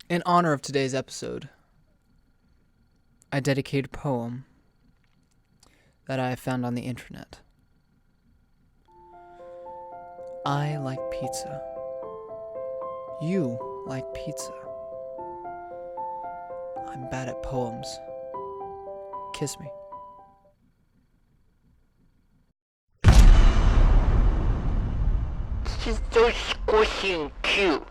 In honor of today's episode, I dedicate a poem that I found on the internet. I like pizza. You like pizza. I'm bad at poems. Kiss me. She's so squishy and cute.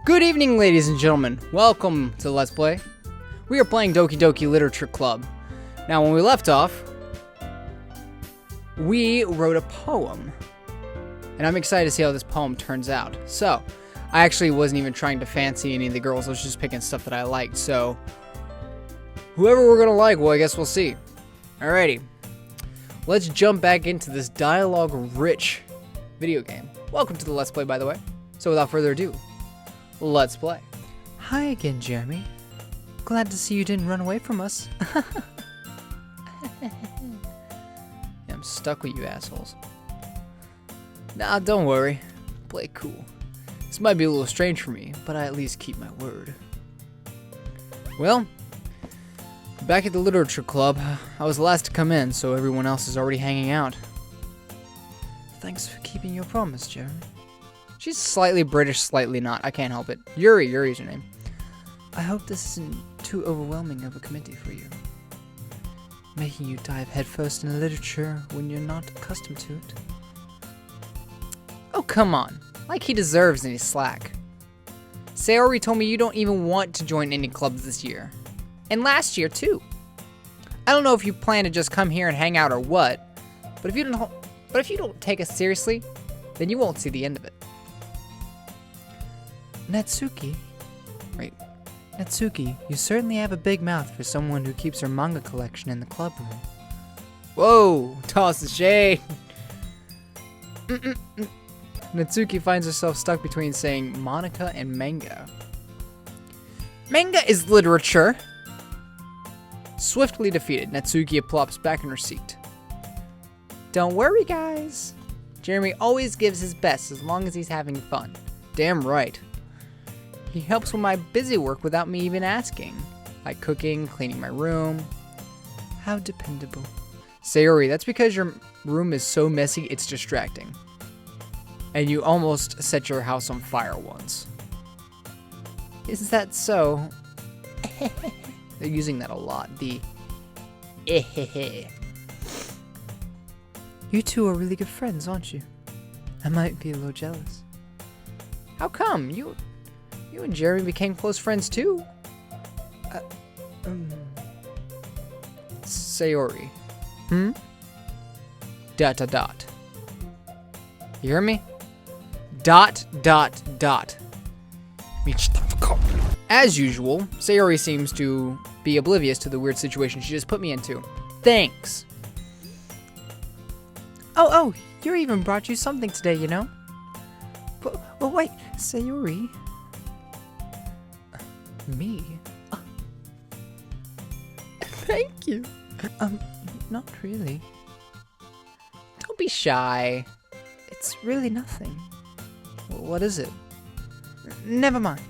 Good evening, ladies and gentlemen. Welcome to Let's Play. We are playing Doki Doki Literature Club. Now, when we left off, we wrote a poem. And I'm excited to see how this poem turns out. So, I actually wasn't even trying to fancy any of the girls. I was just picking stuff that I liked. So, whoever we're going to like, well, I guess we'll see. Alrighty. Let's jump back into this dialogue-rich video game. Welcome to the Let's Play, by the way. So, without further ado, let's play. Hi again, Jeremy. Glad to see you didn't run away from us. Yeah, I'm stuck with you assholes. Nah, don't worry. Play cool. This might be a little strange for me, but I at least keep my word. Well, back at the literature club, I was the last to come in, so everyone else is already hanging out. Thanks for keeping your promise, Jeremy. She's slightly British, slightly not. I can't help it. Yuri's her name. I hope this isn't too overwhelming of a committee for you. Making you dive headfirst into literature when you're not accustomed to it. Oh, come on. Like he deserves any slack. Sayori told me you don't even want to join any clubs this year. And last year, too. I don't know if you plan to just come here and hang out or what, but if you don't take us seriously, then you won't see the end of it. Natsuki, you certainly have a big mouth for someone who keeps her manga collection in the club room. Whoa, toss the shade. Natsuki finds herself stuck between saying Monica and manga. Manga is literature. Swiftly defeated, Natsuki plops back in her seat. Don't worry, guys. Jeremy always gives his best as long as he's having fun. Damn right. He helps with my busy work without me even asking. Like cooking, cleaning my room. How dependable. Sayori, that's because your room is so messy it's distracting. And you almost set your house on fire once. Is that so? They're using that a lot. The You two are really good friends, aren't you? I might be a little jealous. How come? You and Jeremy became close friends too? Sayori. Dot. You hear me? Dot. As usual, Sayori seems to be oblivious to the weird situation she just put me into. Thanks. Oh, Yuri even brought you something today, you know? But wait, Sayori? Me? Thank you. Not really. Don't be shy. It's really nothing. What is it? Never mind.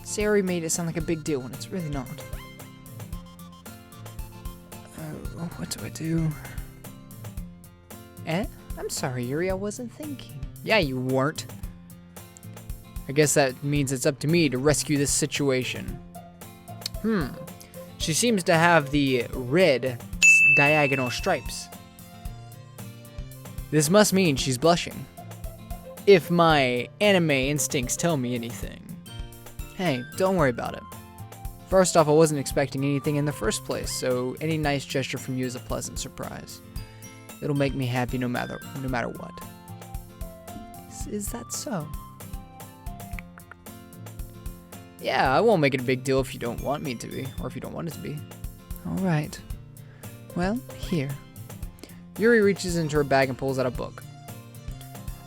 Sayori made it sound like a big deal when it's really not. What do I do? I'm sorry, Yuri, I wasn't thinking. Yeah, you weren't. I guess that means it's up to me to rescue this situation. She seems to have the red diagonal stripes. This must mean she's blushing. If my anime instincts tell me anything. Hey, don't worry about it. First off, I wasn't expecting anything in the first place, so any nice gesture from you is a pleasant surprise. It'll make me happy no matter what. Is that so? Yeah, I won't make it a big deal if you don't want me to be, or if you don't want it to be. Alright. Well, here. Yuri reaches into her bag and pulls out a book.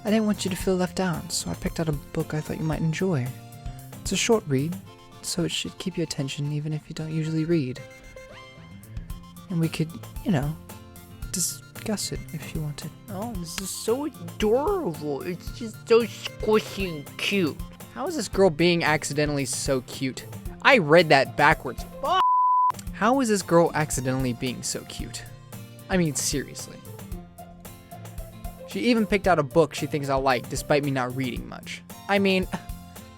I didn't want you to feel left out, so I picked out a book I thought you might enjoy. It's a short read, so it should keep your attention even if you don't usually read. And we could, discuss it if you wanted. Oh, this is so adorable. It's just so squishy and cute. How is this girl being accidentally so cute? I read that backwards. Fuck. How is this girl accidentally being so cute? I mean, seriously. She even picked out a book she thinks I'll like, despite me not reading much. I mean,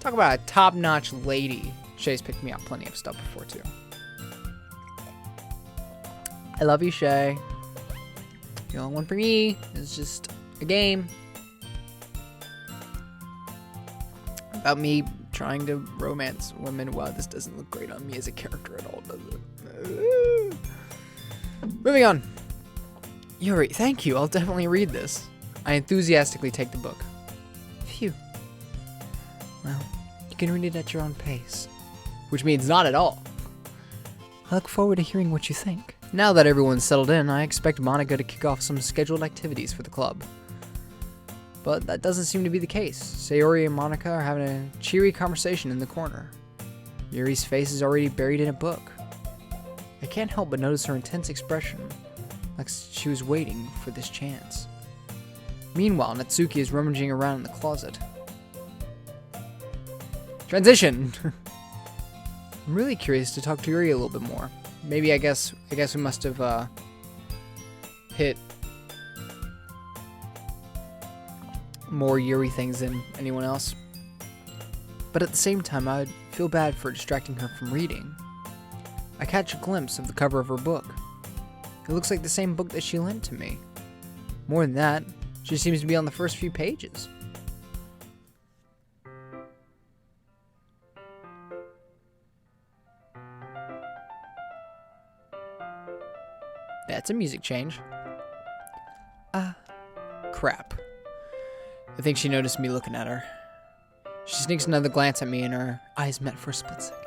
talk about a top-notch lady. Shay's picked me out plenty of stuff before, too. I love you, Shay. The only one for me is just a game about me trying to romance women. Wow, this doesn't look great on me as a character at all, does it? Moving on. Yuri, thank you. I'll definitely read this. I enthusiastically take the book. Phew. Well, you can read it at your own pace. Which means not at all. I look forward to hearing what you think. Now that everyone's settled in, I expect Monica to kick off some scheduled activities for the club. But that doesn't seem to be the case. Sayori and Monica are having a cheery conversation in the corner. Yuri's face is already buried in a book. I can't help but notice her intense expression, like she was waiting for this chance. Meanwhile, Natsuki is rummaging around in the closet. Transition! I'm really curious to talk to Yuri a little bit more. Maybe I guess we must have hit more Yuri things than anyone else. But at the same time, I'd feel bad for distracting her from reading. I catch a glimpse of the cover of her book. It looks like the same book that she lent to me. More than that, she seems to be on the first few pages. That's a music change. Crap. I think she noticed me looking at her. She sneaks another glance at me and our eyes met for a split second. ...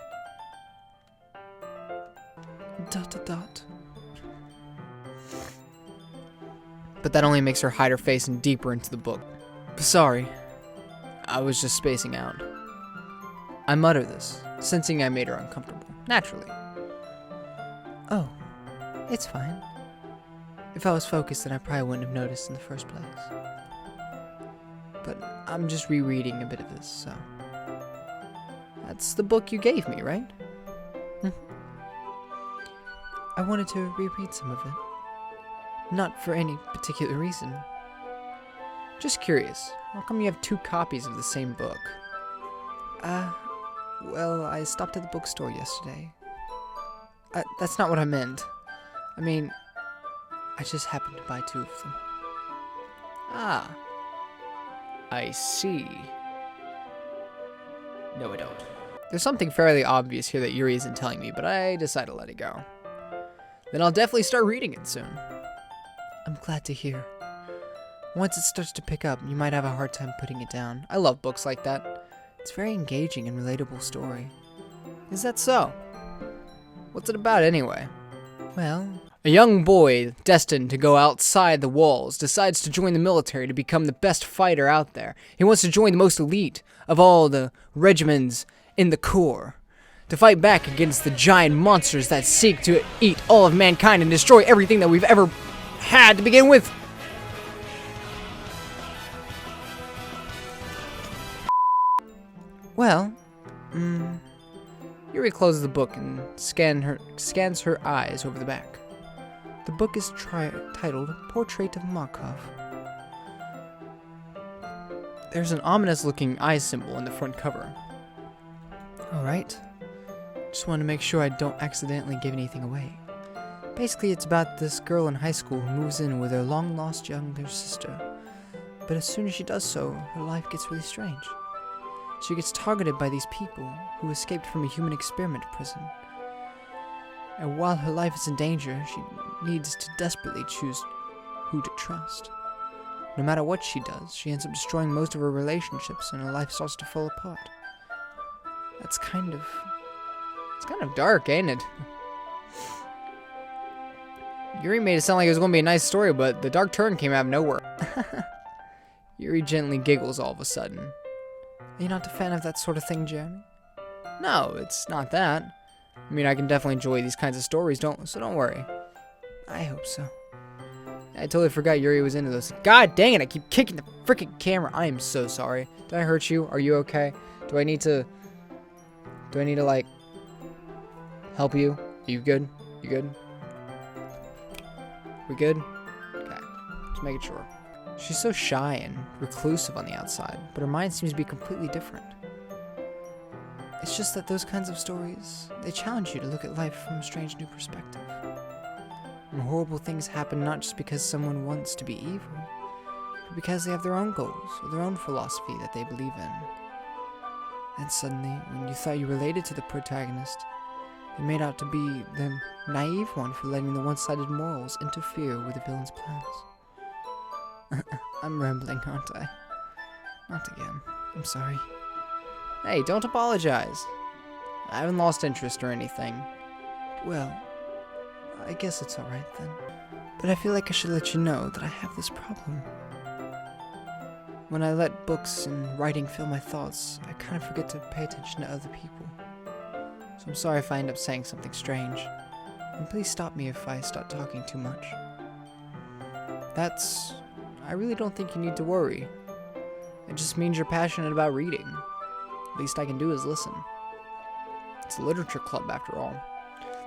But that only makes her hide her face and deeper into the book. Sorry. I was just spacing out. I mutter this, sensing I made her uncomfortable. Naturally. Oh, it's fine. If I was focused, then I probably wouldn't have noticed in the first place. But I'm just rereading a bit of this, so... That's the book you gave me, right? I wanted to reread some of it. Not for any particular reason. Just curious, how come you have 2 copies of the same book? Well, I stopped at the bookstore yesterday. That's not what I meant. I mean, I just happened to buy 2 of them. Ah. I see. No, I don't. There's something fairly obvious here that Yuri isn't telling me, but I decide to let it go. Then I'll definitely start reading it soon. I'm glad to hear. Once it starts to pick up, you might have a hard time putting it down. I love books like that. It's a very engaging and relatable story. Is that so? What's it about anyway? Well, a young boy destined to go outside the walls decides to join the military to become the best fighter out there. He wants to join the most elite of all the regiments in the Corps, to fight back against the giant monsters that seek to eat all of mankind and destroy everything that we've ever had to begin with. Well, Yuri closes the book and scans her eyes over the back. The book is titled Portrait of Markov. There's an ominous-looking eye symbol in the front cover. Alright. Just want to make sure I don't accidentally give anything away. Basically, it's about this girl in high school who moves in with her long-lost younger sister. But as soon as she does so, her life gets really strange. She gets targeted by these people who escaped from a human experiment prison. And while her life is in danger, she needs to desperately choose who to trust. No matter what she does, she ends up destroying most of her relationships and her life starts to fall apart. It's kind of dark, ain't it? Yuri made it sound like it was going to be a nice story, but the dark turn came out of nowhere. Yuri gently giggles all of a sudden. Are you not a fan of that sort of thing, Jeremy? No, it's not that. I mean, I can definitely enjoy these kinds of stories, so don't worry. I hope so. I totally forgot Yuri was into this. God dang it, I keep kicking the freaking camera. I am so sorry. Did I hurt you? Are you okay? Do I need to, like, help you? Are you good? You good? We good? Okay. Just making sure. She's so shy and reclusive on the outside, but her mind seems to be completely different. It's just that those kinds of stories, they challenge you to look at life from a strange new perspective. And horrible things happen not just because someone wants to be evil, but because they have their own goals or their own philosophy that they believe in. And suddenly, when you thought you related to the protagonist, you made out to be the naive one for letting the one-sided morals interfere with the villain's plans. I'm rambling, aren't I? Not again. I'm sorry. Hey, don't apologize. I haven't lost interest or anything. Well, I guess it's alright then. But I feel like I should let you know that I have this problem. When I let books and writing fill my thoughts, I kind of forget to pay attention to other people. So I'm sorry if I end up saying something strange. And please stop me if I start talking too much. I really don't think you need to worry. It just means you're passionate about reading. Least I can do is listen. It's a literature club after all.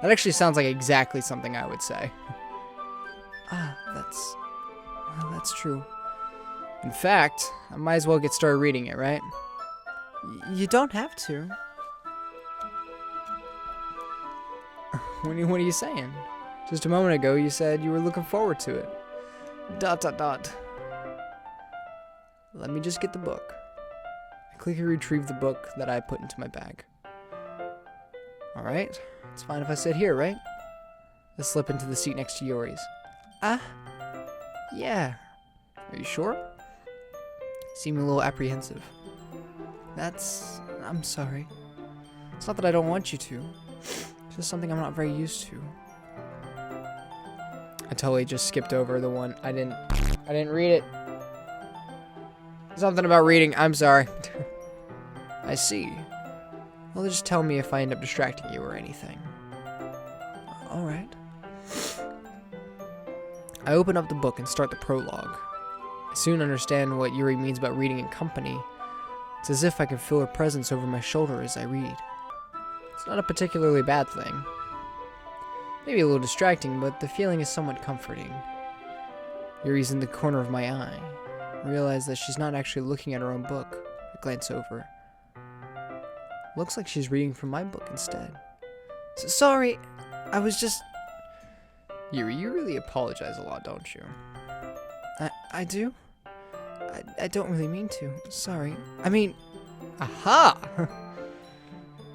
That actually sounds like exactly something I would say. That's true. In fact, I might as well get started reading it, right? You don't have to. What are you saying? Just a moment ago you said you were looking forward to it. ... Let me just get the book. I quickly retrieve the book that I put into my bag. Alright, it's fine if I sit here, right? I slip into the seat next to Yuri's. Yeah. Are you sure? You seem a little apprehensive. I'm sorry. It's not that I don't want you to. It's just something I'm not very used to. I totally just skipped over the one. I didn't read it. Something about reading. I'm sorry. I see. Well, just tell me if I end up distracting you or anything. Alright. I open up the book and start the prologue. I soon understand what Yuri means about reading in company. It's as if I can feel her presence over my shoulder as I read. It's not a particularly bad thing. Maybe a little distracting, but the feeling is somewhat comforting. Yuri's in the corner of my eye. I realize that she's not actually looking at her own book. I glance over. Looks like she's reading from my book instead. Sorry, I was just... Yuri, you really apologize a lot, don't you? I do? I don't really mean to. Sorry. I mean... Aha!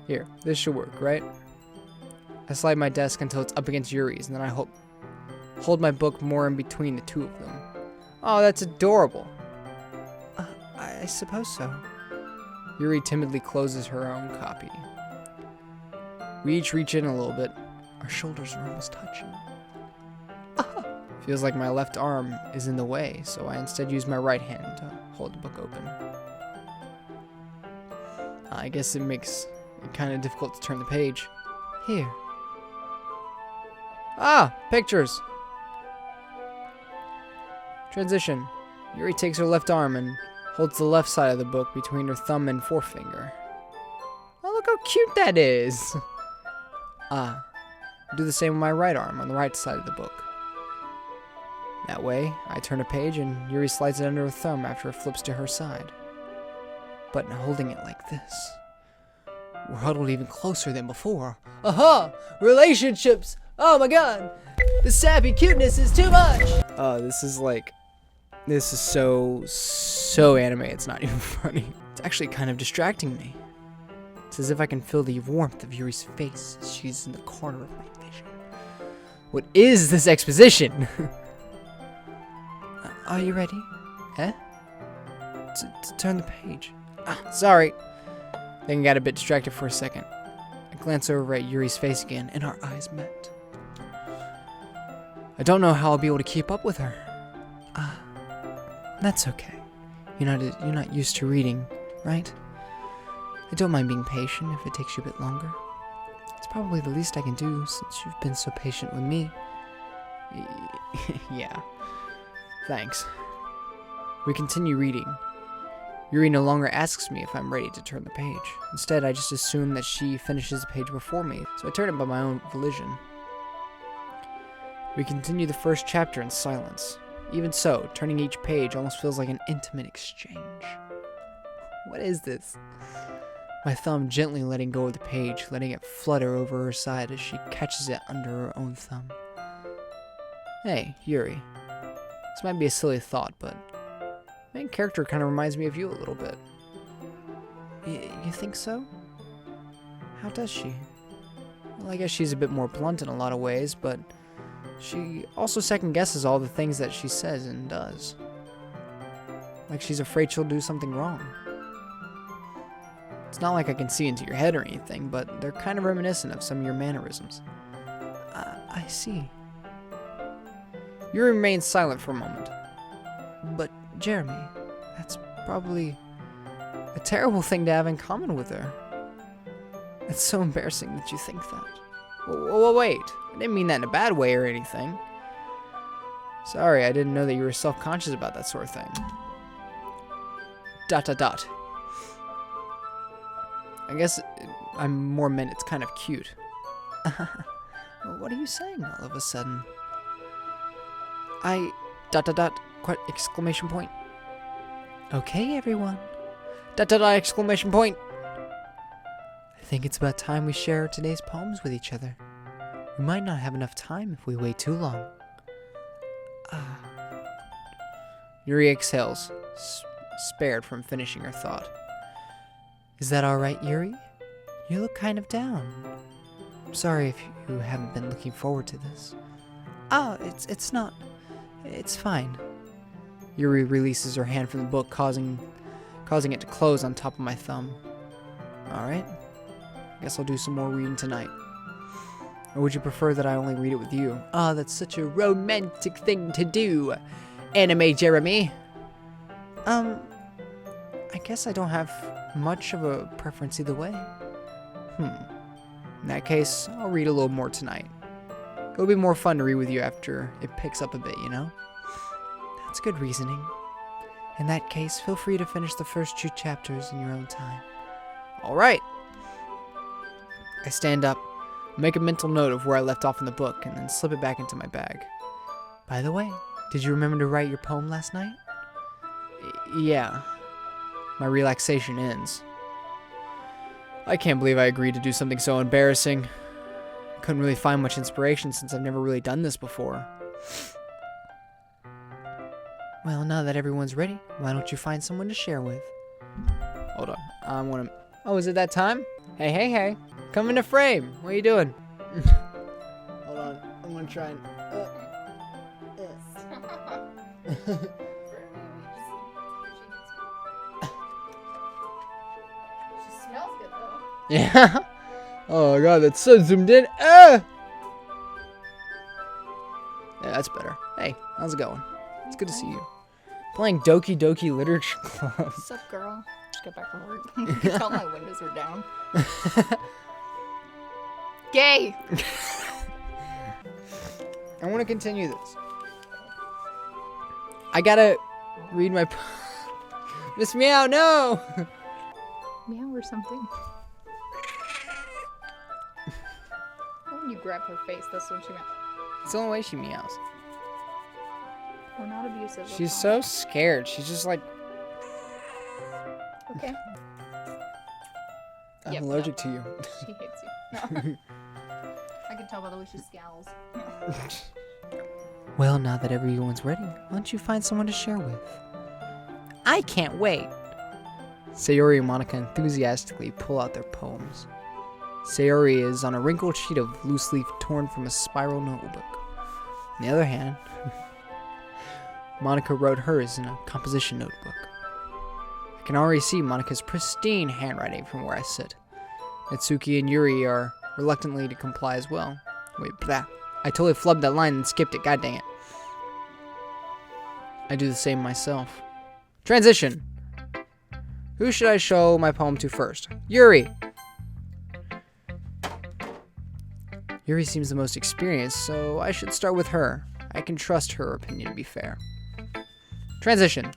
Here, this should work, right? I slide my desk until it's up against Yuri's, and then I hold my book more in between the two of them. Oh, that's adorable. I suppose so. Yuri timidly closes her own copy. We each reach in a little bit. Our shoulders are almost touching. Feels like my left arm is in the way, so I instead use my right hand to hold the book open. I guess it makes it kind of difficult to turn the page. Here. Pictures. Transition. Yuri takes her left arm and holds the left side of the book between her thumb and forefinger. Oh, look how cute that is. Do the same with my right arm on the right side of the book. That way, I turn a page and Yuri slides it under her thumb after it flips to her side. But holding it like this. We're huddled even closer than before. Aha! Relationships! Oh my god! The sappy cuteness is too much! This is so anime, it's not even funny. It's actually kind of distracting me. It's as if I can feel the warmth of Yuri's face as she's in the corner of my vision. What is this exposition? Are you ready? To turn the page. Sorry. I think I got a bit distracted for a second. I glance over at Yuri's face again, and our eyes met. I don't know how I'll be able to keep up with her. That's okay. You're not used to reading, right? I don't mind being patient if it takes you a bit longer. It's probably the least I can do since you've been so patient with me. Yeah. Thanks. We continue reading. Yuri no longer asks me if I'm ready to turn the page. Instead, I just assume that she finishes the page before me, so I turn it by my own volition. We continue the first chapter in silence. Even so, turning each page almost feels like an intimate exchange. What is this? My thumb gently letting go of the page, letting it flutter over her side as she catches it under her own thumb. Hey, Yuri. This might be a silly thought, but the main character kind of reminds me of you a little bit. You think so? How does she? Well, I guess she's a bit more blunt in a lot of ways, but she also second-guesses all the things that she says and does. Like she's afraid she'll do something wrong. It's not like I can see into your head or anything, but they're kind of reminiscent of some of your mannerisms. I see. Yuri remains silent for a moment. But, Jeremy, that's probably a terrible thing to have in common with her. It's so embarrassing that you think that. Whoa, wait. I didn't mean that in a bad way or anything. Sorry, I didn't know that you were self-conscious about that sort of thing. ... I guess I more meant it's kind of cute. What are you saying all of a sudden? Exclamation point. Okay, everyone. ... exclamation point. I think it's about time we share today's poems with each other. We might not have enough time if we wait too long. Yuri exhales, spared from finishing her thought. Is that alright, Yuri? You look kind of down. I'm sorry if you haven't been looking forward to this. It's not. It's fine. Yuri releases her hand from the book, causing it to close on top of my thumb. Alright. Guess I'll do some more reading tonight. Or would you prefer that I only read it with you? That's such a romantic thing to do, Anime Jeremy. I guess I don't have much of a preference either way. In that case, I'll read a little more tonight. It'll be more fun to read with you after it picks up a bit, you know? That's good reasoning. In that case, feel free to finish the first 2 chapters in your own time. Alright. I stand up, make a mental note of where I left off in the book, and then slip it back into my bag. By the way, did you remember to write your poem last night? Yeah. My relaxation ends. I can't believe I agreed to do something so embarrassing. I couldn't really find much inspiration since I've never really done this before. Well, now that everyone's ready, why don't you find someone to share with? Hold on. I want to... Oh, is it that time? Hey. Come into frame. What are you doing? Hold on. I'm going to try and... Smells good though. Yeah. Oh god, that's so zoomed in. Yeah, that's better. Hey, how's it going? It's good to see you. Playing Doki Doki Literature Club. What's up, girl? Just got back from work. You can tell my windows are down. Gay! I want to continue this. I gotta read my... Miss Meow, no! Meow or something. When you grab her face, that's when she meows. It's the only way she meows. We're not abusive. She's so scared. She's just like... Okay. I'm Yep, allergic to you. She hates you. No. I can tell by the way she scowls. Well, now that everyone's ready, why don't you find someone to share with? I can't wait! Sayori and Monica enthusiastically pull out their poems. Sayori is on a wrinkled sheet of loose leaf torn from a spiral notebook. On the other hand, Monica wrote hers in a composition notebook. I can already see Monica's pristine handwriting from where I sit. Natsuki and Yuri are reluctantly to comply as well. Wait, blah. I totally flubbed that line and skipped it, god dang it. I do the same myself. Transition! Who should I show my poem to first? Yuri! Yuri seems the most experienced, so I should start with her. I can trust her opinion to be fair. Transition. ...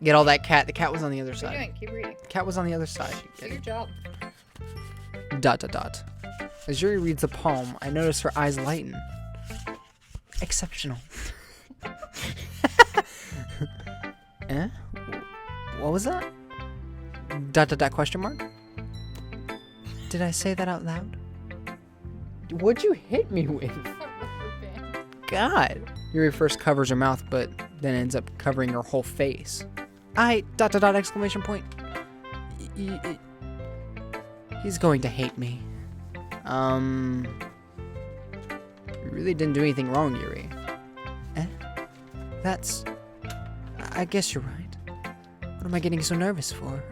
Get all that cat. The cat was on the other What are you side. doing? Keep reading. Cat was on the other side. Do your job. ... As Yuri reads the poem, I notice her eyes lighten. Exceptional. Eh? What was that? ... Question mark? Did I say that out loud? What'd you hit me with? God. Yuri first covers her mouth, but then ends up covering her whole face. Exclamation point. He's going to hate me. You really didn't do anything wrong, Yuri. Eh? That's... I guess you're right. What am I getting so nervous for?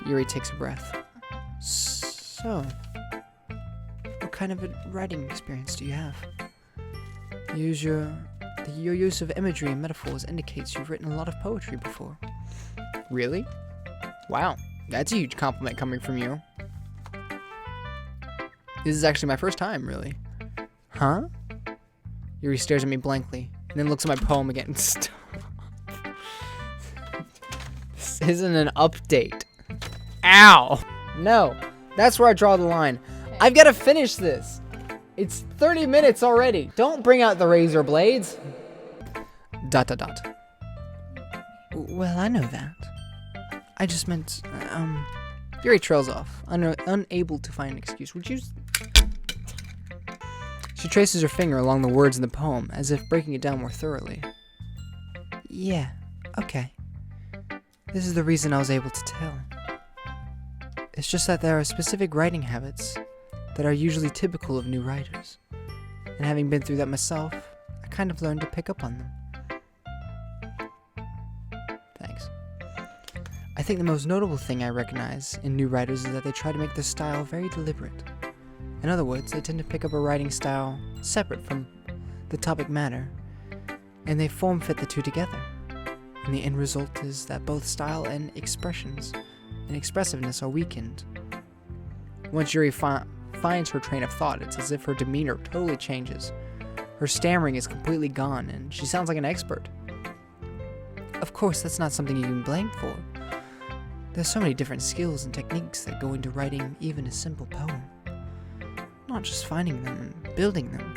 Yuri takes a breath. So, what kind of a writing experience do you have? Your use of imagery and metaphors indicates you've written a lot of poetry before. Really? Wow, that's a huge compliment coming from you. This is actually my first time, really. Huh? Yuri stares at me blankly, and then looks at my poem again. Stop. This isn't an update. Ow! No, that's where I draw the line. I've got to finish this. It's 30 minutes already. Don't bring out the razor blades. ... Well, I know that. I just meant, Yuri trails off, unable to find an excuse. Would you... She traces her finger along the words in the poem, as if breaking it down more thoroughly. Yeah, okay. This is the reason I was able to tell. It's just that there are specific writing habits that are usually typical of new writers. And having been through that myself, I kind of learned to pick up on them. Thanks. I think the most notable thing I recognize in new writers is that they try to make their style very deliberate. In other words, they tend to pick up a writing style separate from the topic matter, and they form fit the two together. And the end result is that both style and expressiveness are weakened. Once Yuri finds her train of thought, it's as if her demeanor totally changes. Her stammering is completely gone, and she sounds like an expert. Of course, that's not something you can blame for. There's so many different skills and techniques that go into writing even a simple poem. Not just finding them and building them,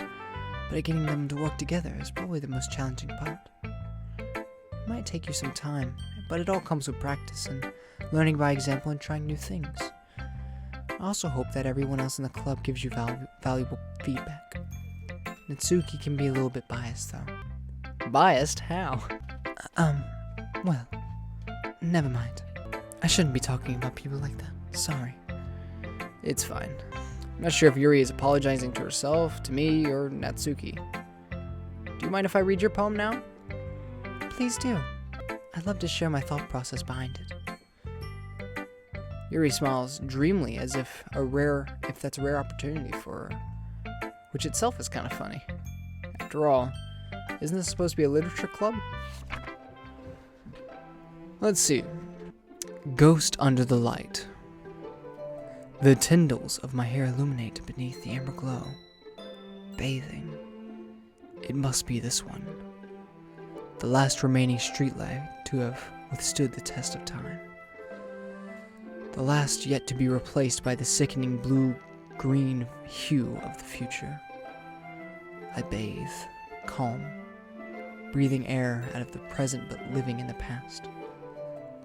but getting them to work together is probably the most challenging part. It might take you some time, but it all comes with practice and learning by example and trying new things. I also hope that everyone else in the club gives you valuable feedback. Natsuki can be a little bit biased, though. Biased? How? Well, never mind. I shouldn't be talking about people like that. Sorry. It's fine. I'm not sure if Yuri is apologizing to herself, to me, or Natsuki. Do you mind if I read your poem now? Please do. I'd love to share my thought process behind it. Yuri smiles dreamily as if that's a rare opportunity for her, which itself is kind of funny. After all, isn't this supposed to be a literature club? Let's see. Ghost under the light. The tendrils of my hair illuminate beneath the amber glow. Bathing. It must be this one. The last remaining streetlight to have withstood the test of time. The last yet to be replaced by the sickening blue-green hue of the future. I bathe, calm, breathing air out of the present but living in the past.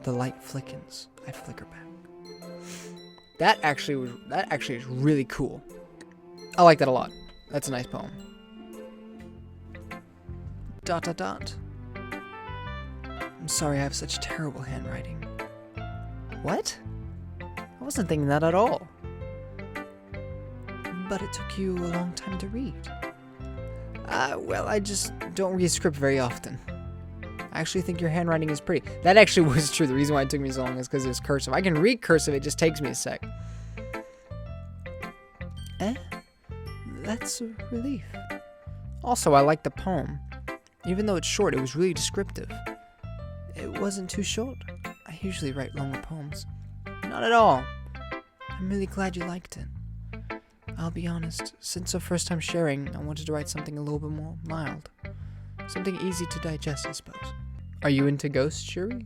The light flickens, I flicker back. That actually is really cool. I like that a lot. That's a nice poem. ... I'm sorry I have such terrible handwriting. What? I wasn't thinking that at all. But it took you a long time to read. Well, I just don't read script very often. I actually think your handwriting is pretty. That actually was true. The reason why it took me so long is because it's cursive. I can read cursive, it just takes me a sec. That's a relief. Also, I like the poem. Even though it's short, it was really descriptive. It wasn't too short. I usually write longer poems. Not at all. I I'm really glad you liked it. I'll be honest, since our first time sharing, I wanted to write something a little bit more mild. Something easy to digest, I suppose. Are you into ghosts, Yuri?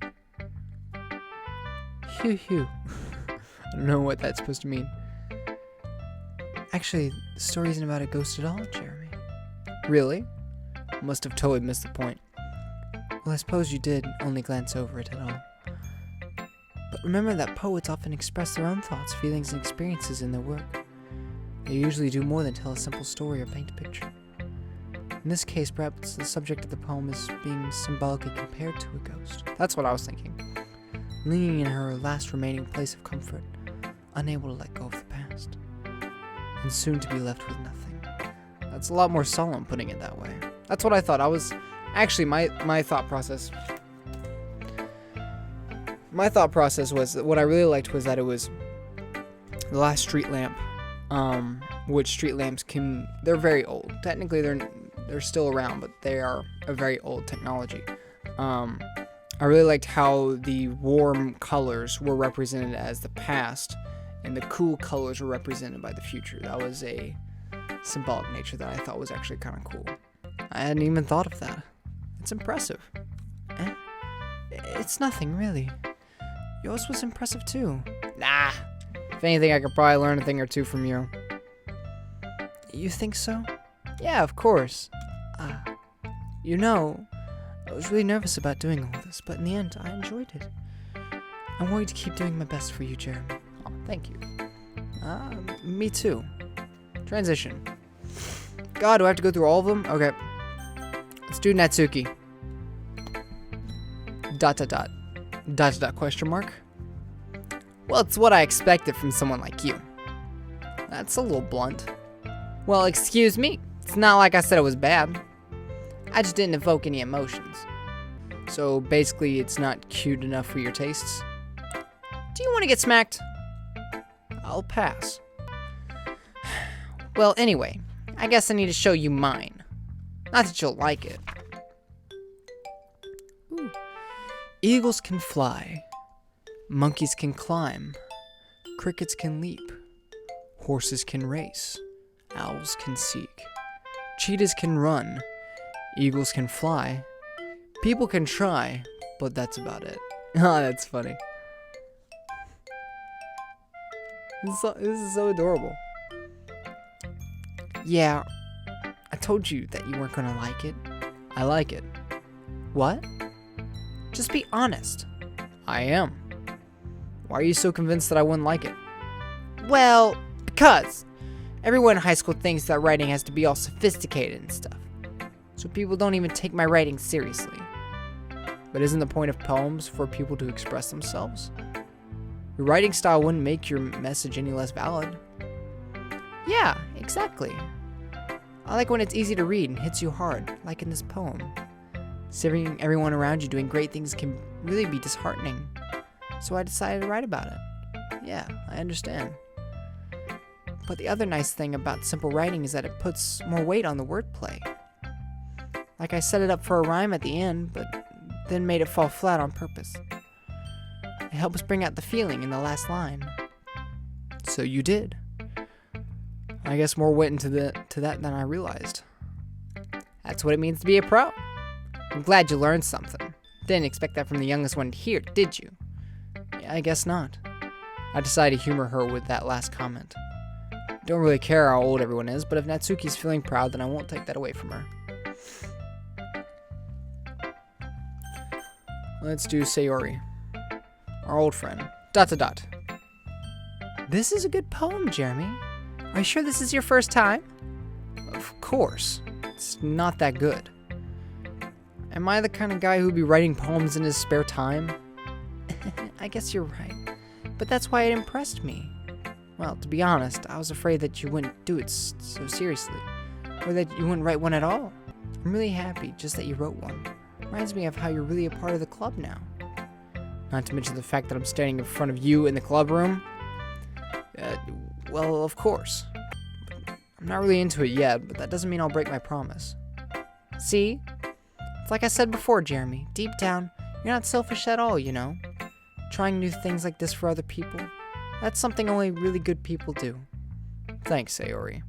Phew. I don't know what that's supposed to mean. Actually, the story isn't about a ghost at all, Jeremy. Really? Must have totally missed the point. Well, I suppose you did only glance over it at all. But remember that poets often express their own thoughts, feelings, and experiences in their work. They usually do more than tell a simple story or paint a picture. In this case, perhaps the subject of the poem is being symbolically compared to a ghost. That's what I was thinking. Leaning in her last remaining place of comfort, unable to let go of the past, and soon to be left with nothing. That's a lot more solemn putting it that way. That's what I thought. I was actually my thought process. My thought process was what I really liked was that it was the last street lamp, which street lamps they're very old. Technically, they're still around, but they are a very old technology. I really liked how the warm colors were represented as the past, and the cool colors were represented by the future. That was a symbolic nature that I thought was actually kind of cool. I hadn't even thought of that. It's impressive. It's nothing, really. Yours was impressive, too. Nah. If anything, I could probably learn a thing or two from you. You think so? Yeah, of course. I was really nervous about doing all this, but in the end, I enjoyed it. I'm going to keep doing my best for you, Jeremy. Oh, thank you. Me too. Transition. God, do I have to go through all of them? Okay. Let's do Natsuki. ... question mark. Well, it's what I expected from someone like you. That's a little blunt. Well, excuse me. It's not like I said it was bad. I just didn't evoke any emotions. So basically, it's not cute enough for your tastes. Do you want to get smacked? I'll pass. Well, anyway, I guess I need to show you mine. Not that you'll like it. Ooh. Eagles can fly. Monkeys can climb. Crickets can leap. Horses can race. Owls can seek. Cheetahs can run. Eagles can fly. People can try, but that's about it. Ah, that's funny. This is so adorable. Yeah, I told you that you weren't gonna like it. I like it. What? Just be honest. I am. Why are you so convinced that I wouldn't like it? Well, because everyone in high school thinks that writing has to be all sophisticated and stuff. So people don't even take my writing seriously. But isn't the point of poems for people to express themselves? Your writing style wouldn't make your message any less valid. Yeah, exactly. I like when it's easy to read and hits you hard, like in this poem. Seeing everyone around you doing great things can really be disheartening. So I decided to write about it. Yeah, I understand. But the other nice thing about simple writing is that it puts more weight on the wordplay. Like I set it up for a rhyme at the end, but then made it fall flat on purpose. It helps bring out the feeling in the last line. So you did. I guess more went into that than I realized. That's what it means to be a pro. I'm glad you learned something. Didn't expect that from the youngest one here, did you? Yeah, I guess not. I decided to humor her with that last comment. Don't really care how old everyone is, but if Natsuki's feeling proud, then I won't take that away from her. Let's do Sayori, our old friend. ... This is a good poem, Jeremy. Are you sure this is your first time? Of course. It's not that good. Am I the kind of guy who'd be writing poems in his spare time? I guess you're right. But that's why it impressed me. Well, to be honest, I was afraid that you wouldn't do it so seriously. Or that you wouldn't write one at all. I'm really happy just that you wrote one. Reminds me of how you're really a part of the club now. Not to mention the fact that I'm standing in front of you in the club room. Well, of course. I'm not really into it yet, but that doesn't mean I'll break my promise. See? It's like I said before, Jeremy. Deep down, you're not selfish at all, you know? Trying new things like this for other people. That's something only really good people do. Thanks, Sayori.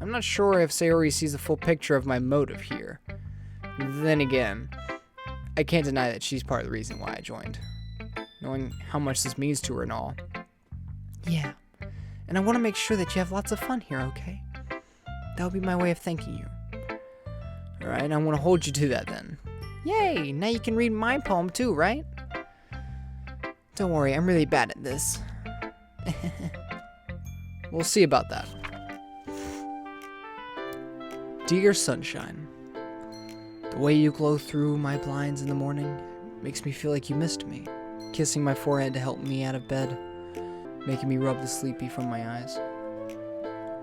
I'm not sure if Sayori sees the full picture of my motive here. Then again, I can't deny that she's part of the reason why I joined. Knowing how much this means to her and all. Yeah, and I want to make sure that you have lots of fun here, okay? That'll be my way of thanking you. Alright, I want to hold you to that then. Yay, now you can read my poem too, right? Don't worry, I'm really bad at this. We'll see about that. Dear Sunshine, the way you glow through my blinds in the morning makes me feel like you missed me. Kissing my forehead to help me out of bed, making me rub the sleepy from my eyes.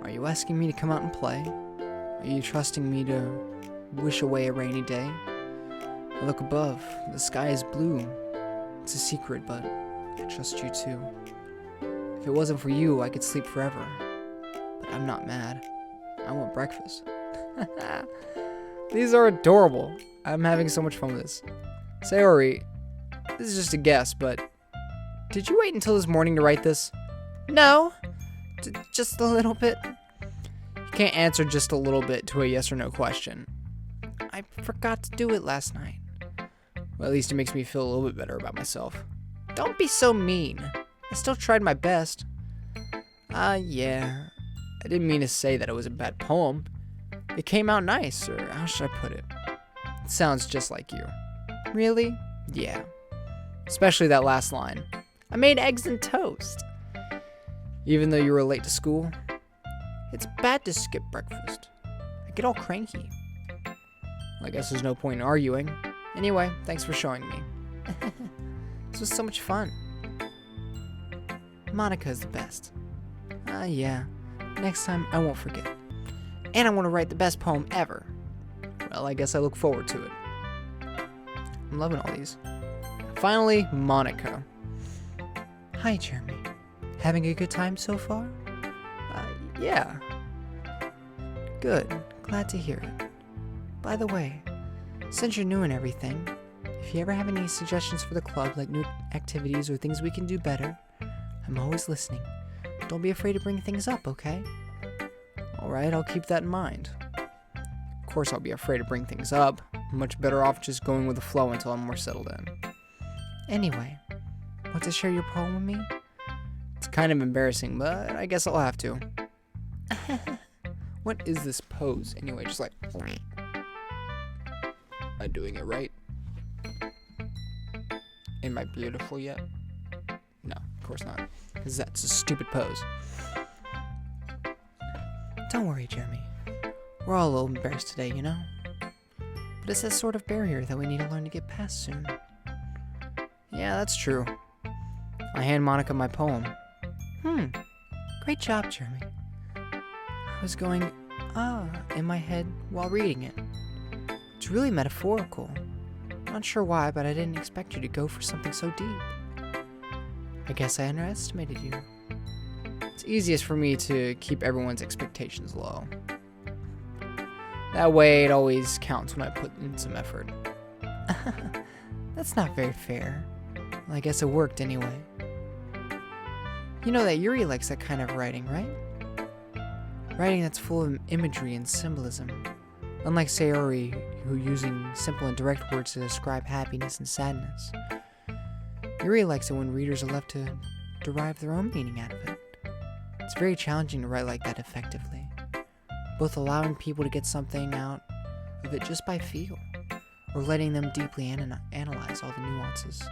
Are you asking me to come out and play? Are you trusting me to wish away a rainy day? I look above, the sky is blue. It's a secret, but I trust you too. If it wasn't for you, I could sleep forever. But I'm not mad. I want breakfast. These are adorable. I'm having so much fun with this. Sayori, this is just a guess, but did you wait until this morning to write this? No, just a little bit. You can't answer just a little bit to a yes or no question. I forgot to do it last night. Well, at least it makes me feel a little bit better about myself. Don't be so mean. I still tried my best. Yeah. I didn't mean to say that it was a bad poem. It came out nice, or how should I put it? It sounds just like you. Really? Yeah. Especially that last line. I made eggs and toast. Even though you were late to school? It's bad to skip breakfast. I get all cranky. Well, I guess there's no point in arguing. Anyway, thanks for showing me. This was so much fun. Monica is the best. Yeah. Next time, I won't forget. And I want to write the best poem ever. Well, I guess I look forward to it. I'm loving all these. Finally, Monica. Hi, Jeremy. Having a good time so far? Yeah. Good. Glad to hear it. By the way, since you're new and everything, if you ever have any suggestions for the club, like new activities or things we can do better, I'm always listening. Don't be afraid to bring things up, okay? Alright, I'll keep that in mind. Of course I'll be afraid to bring things up. I'm much better off just going with the flow until I'm more settled in. Anyway, want to share your poem with me? It's kind of embarrassing, but I guess I'll have to. What is this pose anyway? Just like... Am I doing it right? Am I beautiful yet? No, of course not. Because that's a stupid pose. Don't worry, Jeremy. We're all a little embarrassed today, you know? But it's that sort of barrier that we need to learn to get past soon. Yeah, that's true. I hand Monica my poem. Great job, Jeremy. I was going, in my head while reading it. It's really metaphorical. Not sure why, but I didn't expect you to go for something so deep. I guess I underestimated you. It's easiest for me to keep everyone's expectations low. That way it always counts when I put in some effort. That's not very fair. Well, I guess it worked anyway. You know that Yuri likes that kind of writing, right? Writing that's full of imagery and symbolism. Unlike Sayori, who using simple and direct words to describe happiness and sadness. Yuri likes it when readers are left to derive their own meaning out of it. It's very challenging to write like that effectively, both allowing people to get something out of it just by feel, or letting them deeply analyze all the nuances.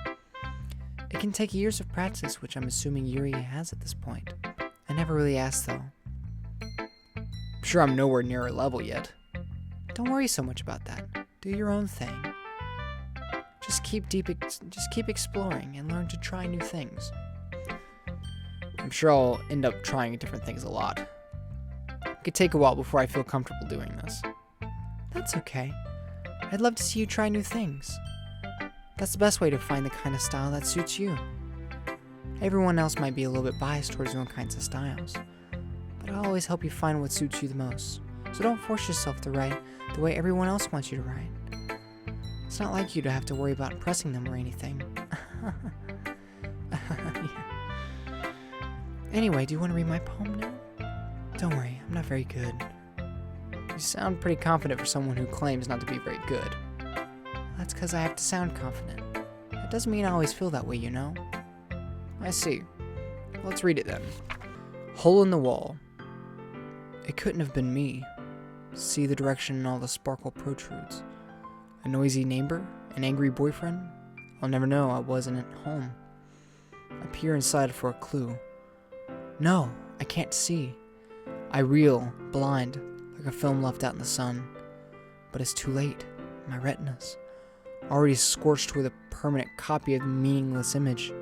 It can take years of practice, which I'm assuming Yuri has at this point. I never really asked though. I'm sure I'm nowhere near her level yet. Don't worry so much about that. Do your own thing. Just keep exploring and learn to try new things. I'm sure I'll end up trying different things a lot. It could take a while before I feel comfortable doing this. That's okay. I'd love to see you try new things. That's the best way to find the kind of style that suits you. Everyone else might be a little bit biased towards their own kinds of styles, but I'll always help you find what suits you the most. So don't force yourself to write the way everyone else wants you to write. It's not like you to have to worry about impressing them or anything. Yeah. Anyway, do you want to read my poem now? Don't worry, I'm not very good. You sound pretty confident for someone who claims not to be very good. That's because I have to sound confident. That doesn't mean I always feel that way, you know? I see. Let's read it then. Hole in the wall. It couldn't have been me. See the direction and all the sparkle protrudes. A noisy neighbor? An angry boyfriend? I'll never know, I wasn't at home. I peer inside for a clue. No, I can't see. I reel, blind, like a film left out in the sun. But it's too late. My retinas, already scorched with a permanent copy of the meaningless image.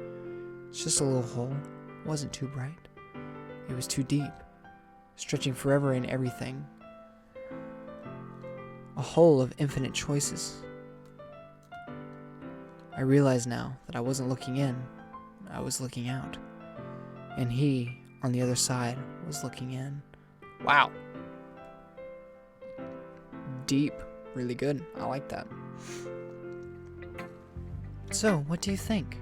It's just a little hole. It wasn't too bright. It was too deep, stretching forever in everything. A hole of infinite choices. I realize now that I wasn't looking in, I was looking out. And he, on the other side, was looking in. Wow. Deep. Really good. I like that. So, what do you think?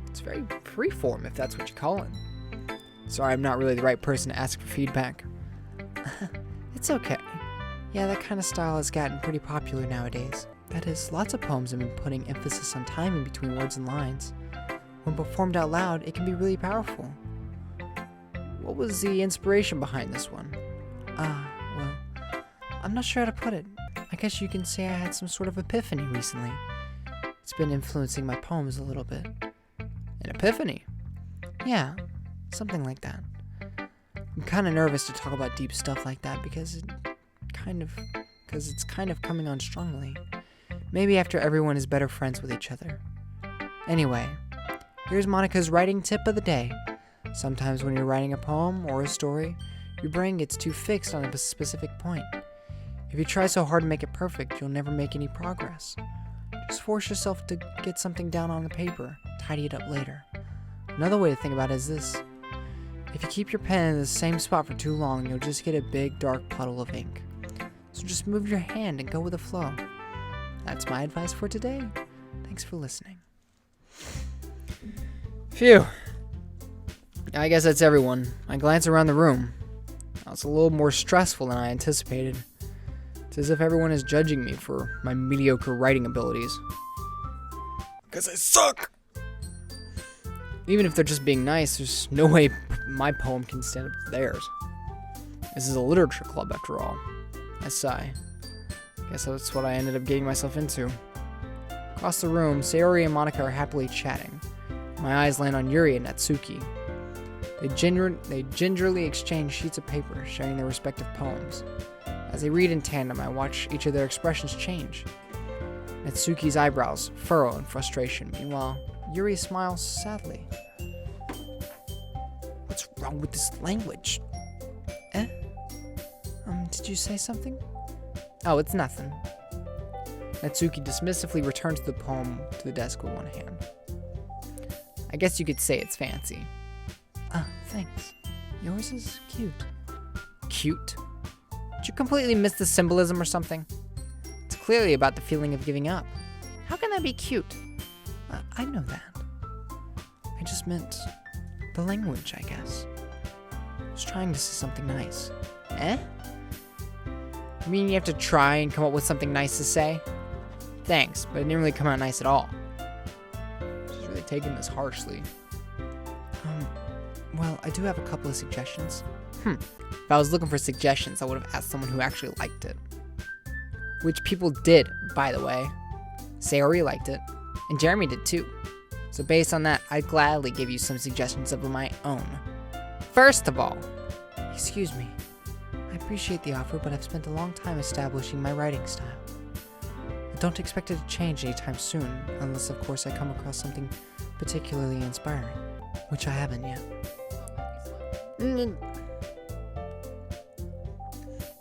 It's very freeform, if that's what you call it. Sorry, I'm not really the right person to ask for feedback. It's okay. Yeah, that kind of style has gotten pretty popular nowadays. That is, lots of poems have been putting emphasis on timing between words and lines. When performed out loud, it can be really powerful. What was the inspiration behind this one? Well, I'm not sure how to put it. I guess you can say I had some sort of epiphany recently. It's been influencing my poems a little bit. An epiphany? Yeah, something like that. I'm kind of nervous to talk about deep stuff like that because it's kind of coming on strongly. Maybe after everyone is better friends with each other. Anyway, here's Monica's writing tip of the day. Sometimes when you're writing a poem or a story, your brain gets too fixed on a specific point. If you try so hard to make it perfect, you'll never make any progress. Just force yourself to get something down on the paper, tidy it up later. Another way to think about it is this. If you keep your pen in the same spot for too long, you'll just get a big dark puddle of ink. So just move your hand and go with the flow. That's my advice for today. Thanks for listening. Phew. I guess that's everyone. I glance around the room. It's a little more stressful than I anticipated. It's as if everyone is judging me for my mediocre writing abilities. Because I suck! Even if they're just being nice, there's no way my poem can stand up to theirs. This is a literature club after all. I sigh. Guess that's what I ended up getting myself into. Across the room, Sayori and Monica are happily chatting. My eyes land on Yuri and Natsuki. They gingerly exchange sheets of paper, sharing their respective poems. As they read in tandem, I watch each of their expressions change. Natsuki's eyebrows furrow in frustration. Meanwhile, Yuri smiles sadly. What's wrong with this language? Did you say something? Oh, it's nothing. Natsuki dismissively returns the poem to the desk with one hand. I guess you could say it's fancy. Thanks. Yours is cute. Cute? Did you completely miss the symbolism or something? It's clearly about the feeling of giving up. How can that be cute? I know that. I just meant the language, I guess. I was trying to say something nice. You mean you have to try and come up with something nice to say? Thanks, but it didn't really come out nice at all. She's really taking this harshly. Well, I do have a couple of suggestions. If I was looking for suggestions, I would have asked someone who actually liked it. Which people did, by the way. Sayori liked it, and Jeremy did too. So based on that, I'd gladly give you some suggestions of my own. First of all, excuse me. I appreciate the offer, but I've spent a long time establishing my writing style. I don't expect it to change anytime soon, unless of course I come across something particularly inspiring, which I haven't yet.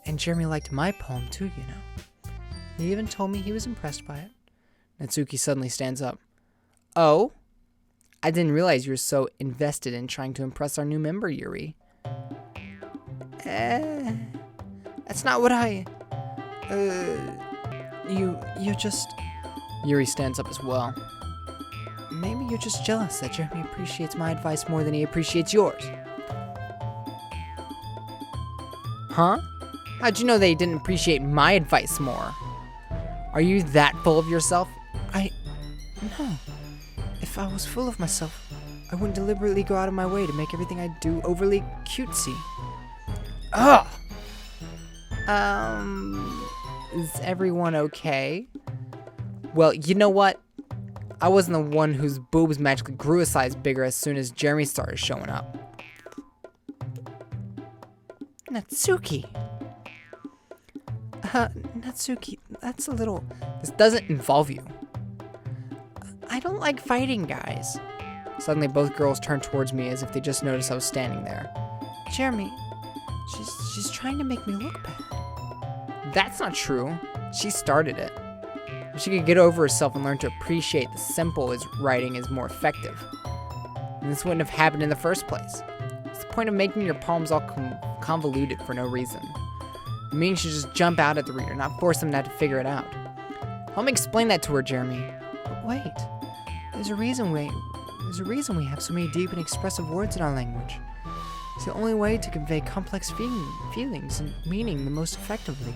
And Jeremy liked my poem too, you know. He even told me he was impressed by it. Natsuki suddenly stands up. Oh? I didn't realize you were so invested in trying to impress our new member, Yuri. That's not what I... You just... Yuri stands up as well. Maybe you're just jealous that Jeremy appreciates my advice more than he appreciates yours. Huh? How'd you know they didn't appreciate my advice more? Are you that full of yourself? No. If I was full of myself, I wouldn't deliberately go out of my way to make everything I do overly cutesy. Ugh! Is everyone okay? Well, you know what? I wasn't the one whose boobs magically grew a size bigger as soon as Jeremy started showing up. Natsuki. Natsuki, that's a little... This doesn't involve you. I don't like fighting guys. Suddenly, both girls turned towards me as if they just noticed I was standing there. Jeremy, she's trying to make me look bad. That's not true. She started it. If she could get over herself and learn to appreciate the simple as writing is more effective, and this wouldn't have happened in the first place. What's the point of making your poems all convoluted for no reason? It means you should just jump out at the reader, not force them to have to figure it out. Help me explain that to her, Jeremy. But wait, there's a reason we have so many deep and expressive words in our language. It's the only way to convey complex feelings and meaning the most effectively.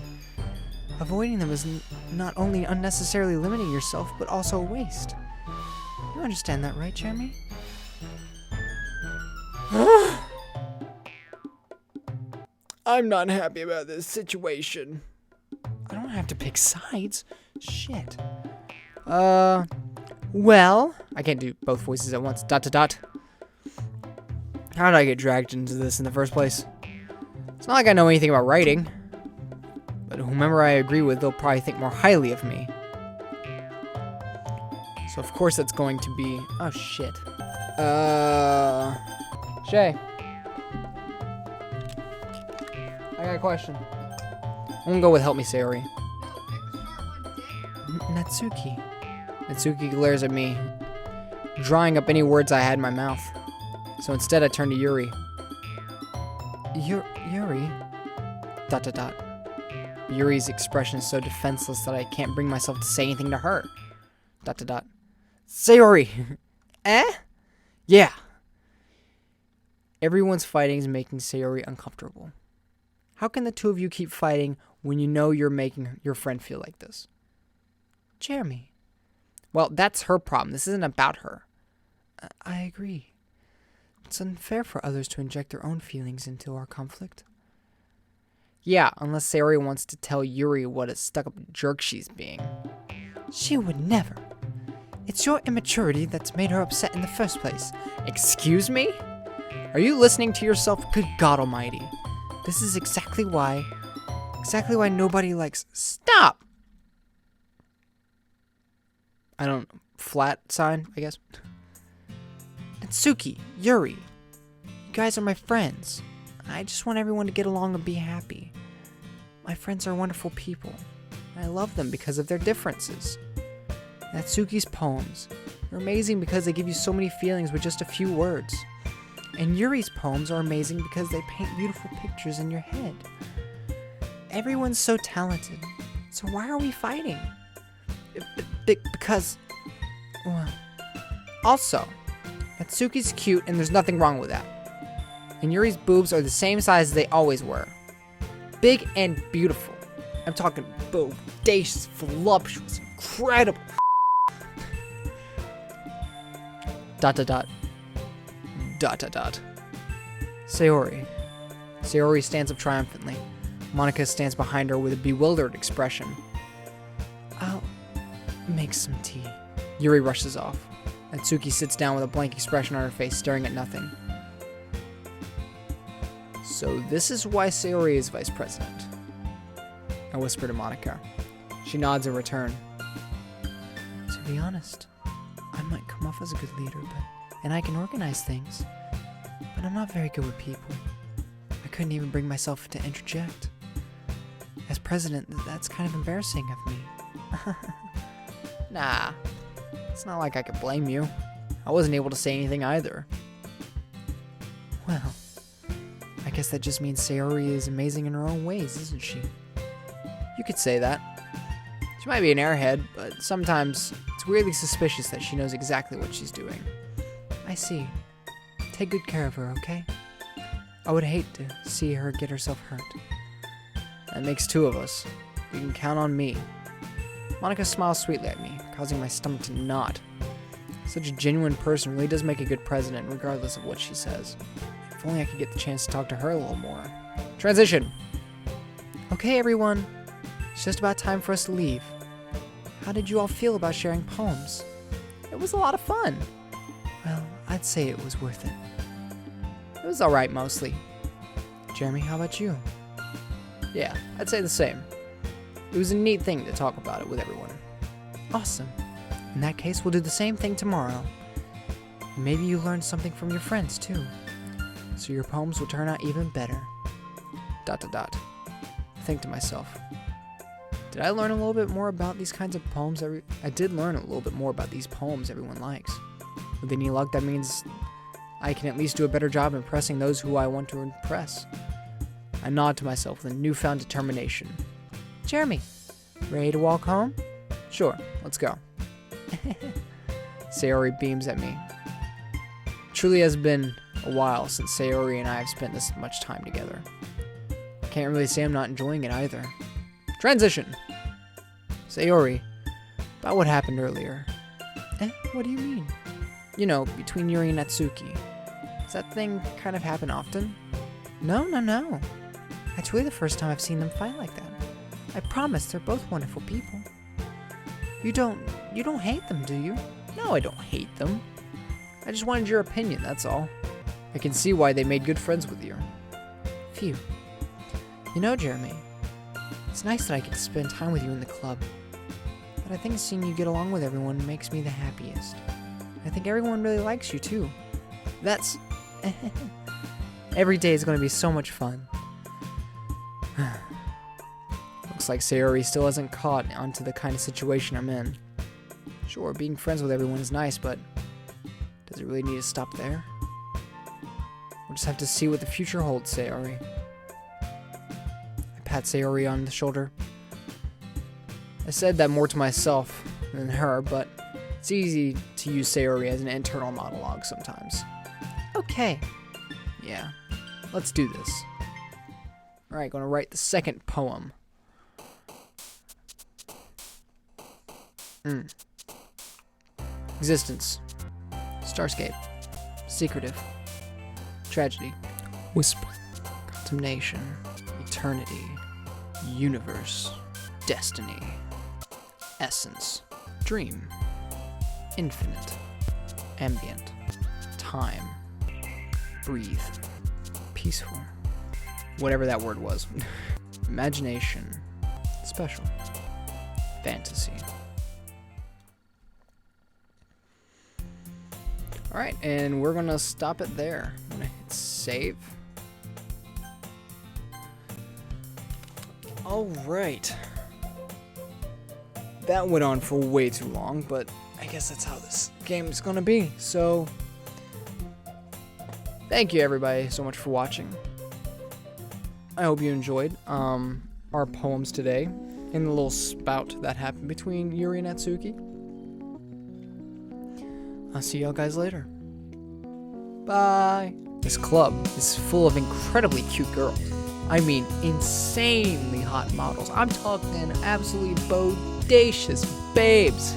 Avoiding them is not only unnecessarily limiting yourself, but also a waste. You understand that, right, Jeremy? I'm not happy about this situation. I don't have to pick sides. Shit. Well, I can't do both voices at once. ... How did I get dragged into this in the first place? It's not like I know anything about writing. But whomever I agree with, they'll probably think more highly of me. So of course that's going to be... Oh, shit. Shay. I got a question. I'm gonna go with help me, Sayori. Natsuki. Natsuki glares at me, drawing up any words I had in my mouth. So instead I turn to Yuri. Yuri? ... Yuri's expression is so defenseless that I can't bring myself to say anything to her. ... Sayori! Eh? Yeah. Everyone's fighting is making Sayori uncomfortable. How can the two of you keep fighting when you know you're making your friend feel like this? Jeremy. Well, that's her problem. This isn't about her. I agree. It's unfair for others to inject their own feelings into our conflict. Yeah, unless Sayori wants to tell Yuri what a stuck-up jerk she's being. She would never. It's your immaturity that's made her upset in the first place. Excuse me? Are you listening to yourself? Good God Almighty. This is exactly why nobody likes... Stop! I don't... Flat sign, I guess. Natsuki, Yuri. You guys are my friends. I just want everyone to get along and be happy. My friends are wonderful people. I love them because of their differences. Natsuki's poems are amazing because they give you so many feelings with just a few words. And Yuri's poems are amazing because they paint beautiful pictures in your head. Everyone's so talented. So why are we fighting? Because... Well... Also, Natsuki's cute and there's nothing wrong with that. And Yuri's boobs are the same size as they always were. Big and beautiful. I'm talking bodacious, voluptuous, incredible. ... Sayori. Sayori stands up triumphantly. Monica stands behind her with a bewildered expression. I'll make some tea. Yuri rushes off. Natsuki sits down with a blank expression on her face, staring at nothing. So this is why Sayori is vice president. I whisper to Monica. She nods in return. To be honest, I might come off as a good leader, and I can organize things, but I'm not very good with people. I couldn't even bring myself to interject. As president, that's kind of embarrassing of me. Nah, it's not like I could blame you. I wasn't able to say anything either. Well, I guess that just means Sayori is amazing in her own ways, isn't she? You could say that. She might be an airhead, but sometimes it's It's weirdly suspicious that she knows exactly what she's doing. I see. Take good care of her, okay? I would hate to see her get herself hurt. That makes two of us. You can count on me. Monica smiles sweetly at me, causing my stomach to knot. Such a genuine person really does make a good president, regardless of what she says. If only I could get the chance to talk to her a little more. Transition! Okay, everyone. It's just about time for us to leave. How did you all feel about sharing poems? It was a lot of fun. Well, I'd say it was worth it. It was alright, mostly. Jeremy, how about you? Yeah, I'd say the same. It was a neat thing to talk about it with everyone. Awesome. In that case, we'll do the same thing tomorrow. Maybe you learned something from your friends, too. So your poems will turn out even better. ... I think to myself. Did I learn a little bit more about these kinds of poems? I did learn a little bit more about these poems everyone likes. With any luck, that means I can at least do a better job impressing those who I want to impress. I nod to myself with a newfound determination. Jeremy, ready to walk home? Sure, let's go. Sayori beams at me. Truly has been a while since Sayori and I have spent this much time together. I can't really say I'm not enjoying it either. Transition! Sayori, about what happened earlier. What do you mean? You know, between Yuri and Natsuki. Does that thing kind of happen often? No. That's really the first time I've seen them fight like that. I promise they're both wonderful people. You don't hate them, do you? No, I don't hate them. I just wanted your opinion, that's all. I can see why they made good friends with you. Phew. You know, Jeremy, it's nice that I get to spend time with you in the club. But I think seeing you get along with everyone makes me the happiest. I think everyone really likes you, too. That's... Every day is going to be so much fun. Looks like Sayori still hasn't caught onto the kind of situation I'm in. Sure, being friends with everyone is nice, but does it really need to stop there? We'll just have to see what the future holds, Sayori. I pat Sayori on the shoulder. I said that more to myself than her, but it's easy to use Sayori as an internal monologue sometimes. Okay. Yeah, let's do this. Alright, gonna write the second poem. Existence. Starscape. Secretive. Tragedy. Whisper. Contamination. Eternity. Universe. Destiny. Essence. Dream. Infinite. Ambient. Time. Breathe. Peaceful. Whatever that word was. Imagination. Special. Fantasy. Alright, and we're gonna stop it there. I'm gonna hit save. Alright. That went on for way too long, but I guess that's how this game is gonna be. So, thank you everybody so much for watching. I hope you enjoyed our poems today in the little spout that happened between Yuri and Natsuki. I'll see y'all guys later. Bye. This club is full of incredibly cute girls. I mean, insanely hot models. I'm talking absolutely bodacious babes.